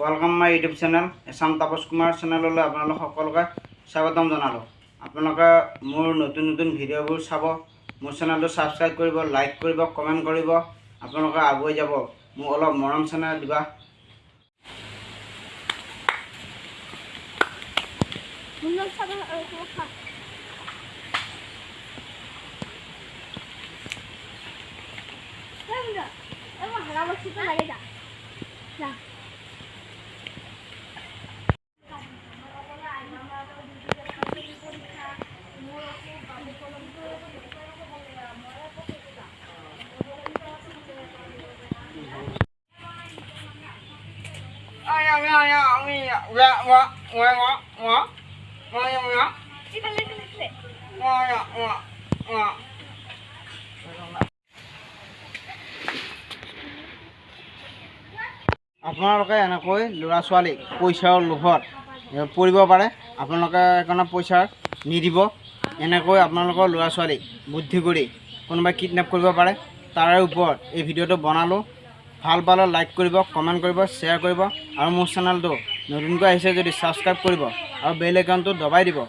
Welcome my YouTube channel Esham Tapas Kumar চেনেললৈ আপোনালোক সকলোকে স্বাগতম জনালোঁ। আপোনালোকে মোৰ নতুন নতুন ভিডিঅ'বোৰ চাব, মোৰ চেনেলটো ছাবস্ক্ৰাইব কৰিব, লাইক কৰিব, কমেণ্ট কৰিব। আপোনালোকে আগুৱাই যাব, মোক অলপ মৰম চেনেল দিবা। আপোনালোকে এনেকৈ ল'ৰা ছোৱালীক পইচাৰ লোভত পৰিব পাৰে। আপোনালোকে সেইকাৰণে পইচা নিদিব। এনেকৈ আপোনালোকৰ ল'ৰা ছোৱালীক বুদ্ধি কৰি কোনোবাই কিডনেপ কৰিব পাৰে। তাৰে ওপৰত এই ভিডিঅ'টো বনালোঁ। ভাল পালে লাইক কৰিব, কমেণ্ট কৰিব, শ্বেয়াৰ কৰিব আৰু মোৰ চেনেলটো নতুনকৈ আহিছে যদি ছাবস্ক্ৰাইব কৰিব আৰু বেল আইকনটো দবাই দিব।